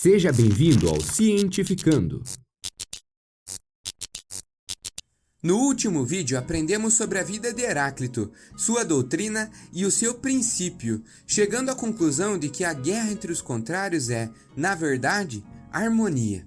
Seja bem-vindo ao Cientificando. No último vídeo aprendemos sobre a vida de Heráclito, sua doutrina e o seu princípio, chegando à conclusão de que a guerra entre os contrários é, na verdade, harmonia.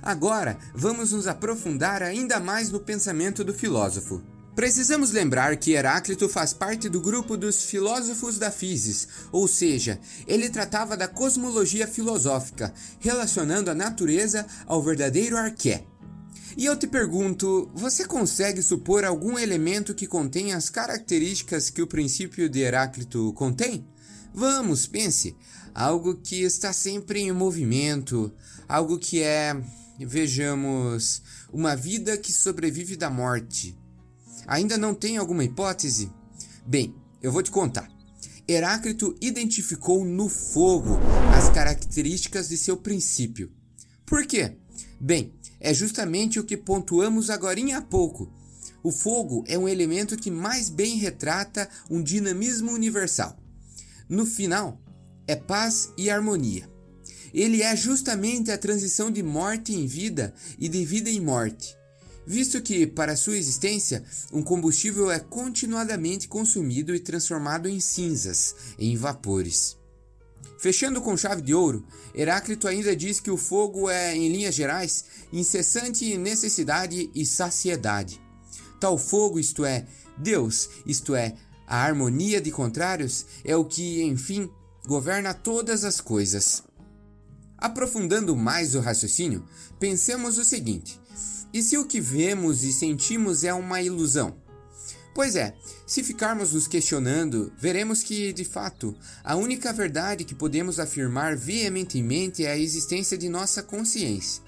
Agora, vamos nos aprofundar ainda mais no pensamento do filósofo. Precisamos lembrar que Heráclito faz parte do grupo dos filósofos da Físis, ou seja, ele tratava da cosmologia filosófica, relacionando a natureza ao verdadeiro arqué. E eu te pergunto, você consegue supor algum elemento que contém as características que o princípio de Heráclito contém? Vamos, pense. Algo que está sempre em movimento, algo que é, vejamos, uma vida que sobrevive da morte. Ainda não tem alguma hipótese? Bem, eu vou te contar. Heráclito identificou no fogo as características de seu princípio. Por quê? Bem, é justamente o que pontuamos agorinha há pouco. O fogo é um elemento que mais bem retrata um dinamismo universal. No final, é paz e harmonia. Ele é justamente a transição de morte em vida e de vida em morte, visto que, para sua existência, um combustível é continuadamente consumido e transformado em cinzas, em vapores. Fechando com chave de ouro, Heráclito ainda diz que o fogo é, em linhas gerais, incessante necessidade e saciedade. Tal fogo, isto é, Deus, isto é, a harmonia de contrários, é o que, enfim, governa todas as coisas. Aprofundando mais o raciocínio, pensemos o seguinte: e se o que vemos e sentimos é uma ilusão? Pois é, se ficarmos nos questionando, veremos que, de fato, a única verdade que podemos afirmar veementemente é a existência de nossa consciência.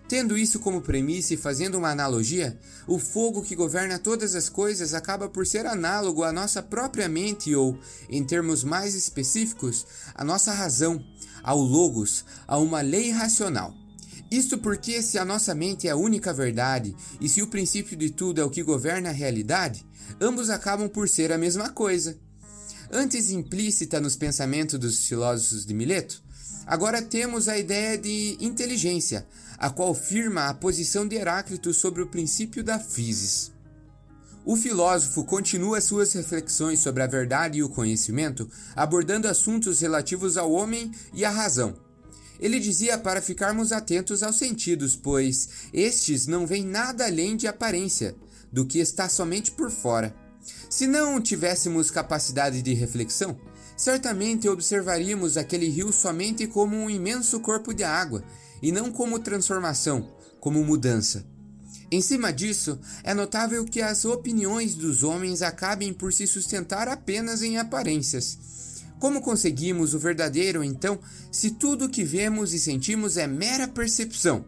Tendo isso como premissa e fazendo uma analogia, o fogo que governa todas as coisas acaba por ser análogo à nossa própria mente ou, em termos mais específicos, à nossa razão, ao logos, a uma lei racional. Isto porque, se a nossa mente é a única verdade e se o princípio de tudo é o que governa a realidade, ambos acabam por ser a mesma coisa. Antes implícita nos pensamentos dos filósofos de Mileto, agora temos a ideia de inteligência, a qual firma a posição de Heráclito sobre o princípio da physis. O filósofo continua suas reflexões sobre a verdade e o conhecimento, abordando assuntos relativos ao homem e à razão. Ele dizia para ficarmos atentos aos sentidos, pois estes não veem nada além de aparência, do que está somente por fora. Se não tivéssemos capacidade de reflexão, certamente observaríamos aquele rio somente como um imenso corpo de água, e não como transformação, como mudança. Em cima disso, é notável que as opiniões dos homens acabem por se sustentar apenas em aparências. Como conseguimos o verdadeiro, então, se tudo o que vemos e sentimos é mera percepção?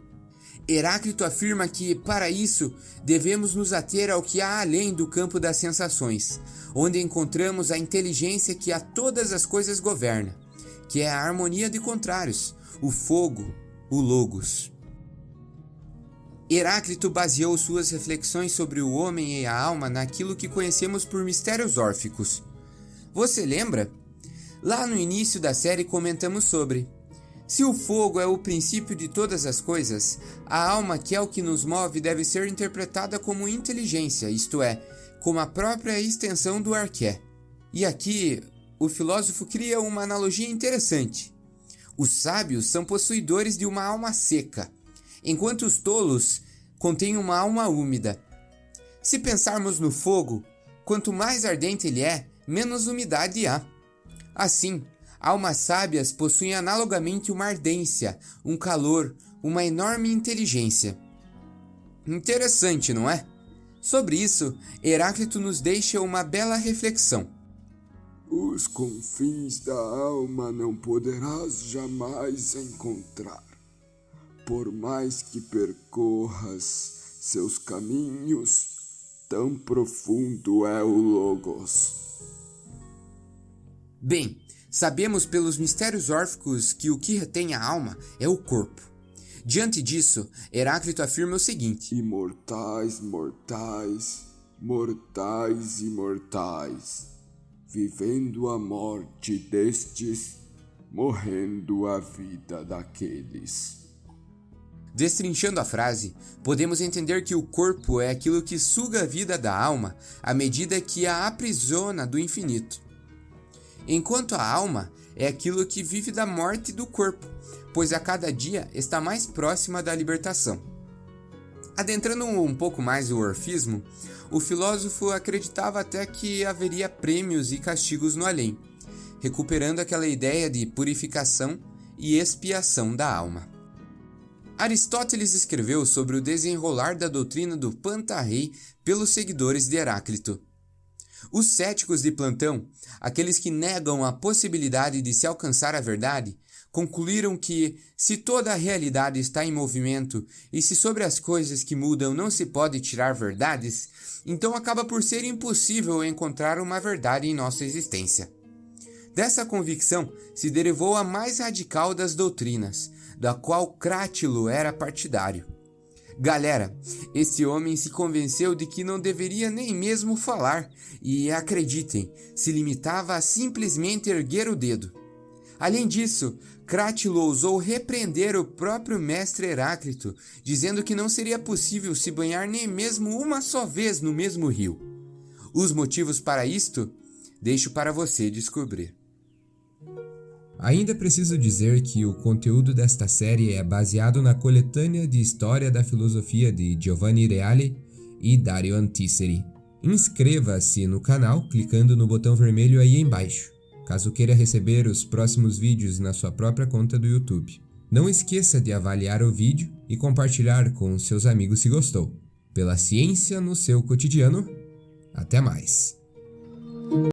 Heráclito afirma que, para isso, devemos nos ater ao que há além do campo das sensações, onde encontramos a inteligência que a todas as coisas governa, que é a harmonia de contrários, o fogo, o logos. Heráclito baseou suas reflexões sobre o homem e a alma naquilo que conhecemos por mistérios órficos. Você lembra? Lá no início da série comentamos sobre: se o fogo é o princípio de todas as coisas, a alma, que é o que nos move, deve ser interpretada como inteligência, isto é, como a própria extensão do arqué. E aqui, o filósofo cria uma analogia interessante. Os sábios são possuidores de uma alma seca, enquanto os tolos contêm uma alma úmida. Se pensarmos no fogo, quanto mais ardente ele é, menos umidade há. Assim, almas sábias possuem analogamente uma ardência, um calor, uma enorme inteligência. Interessante, não é? Sobre isso, Heráclito nos deixa uma bela reflexão. Os confins da alma não poderás jamais encontrar, por mais que percorras seus caminhos, tão profundo é o Logos. Bem, sabemos pelos mistérios órficos que o que retém a alma é o corpo. Diante disso, Heráclito afirma o seguinte: imortais, mortais, mortais, imortais, vivendo a morte destes, morrendo a vida daqueles. Destrinchando a frase, podemos entender que o corpo é aquilo que suga a vida da alma à medida que a aprisiona do infinito, enquanto a alma é aquilo que vive da morte do corpo, pois a cada dia está mais próxima da libertação. Adentrando um pouco mais o orfismo, o filósofo acreditava até que haveria prêmios e castigos no além, recuperando aquela ideia de purificação e expiação da alma. Aristóteles escreveu sobre o desenrolar da doutrina do Pantarrei pelos seguidores de Heráclito. Os céticos de plantão, aqueles que negam a possibilidade de se alcançar a verdade, concluíram que, se toda a realidade está em movimento e se sobre as coisas que mudam não se pode tirar verdades, então acaba por ser impossível encontrar uma verdade em nossa existência. Dessa convicção se derivou a mais radical das doutrinas, da qual Crátilo era partidário. Galera, esse homem se convenceu de que não deveria nem mesmo falar e, acreditem, se limitava a simplesmente erguer o dedo. Além disso, Crátilo ousou repreender o próprio mestre Heráclito, dizendo que não seria possível se banhar nem mesmo uma só vez no mesmo rio. Os motivos para isto, deixo para você descobrir. Ainda preciso dizer que o conteúdo desta série é baseado na coletânea de História da Filosofia de Giovanni Reale e Dario Antiseri. Inscreva-se no canal clicando no botão vermelho aí embaixo, caso queira receber os próximos vídeos na sua própria conta do YouTube. Não esqueça de avaliar o vídeo e compartilhar com seus amigos se gostou. Pela ciência no seu cotidiano, até mais!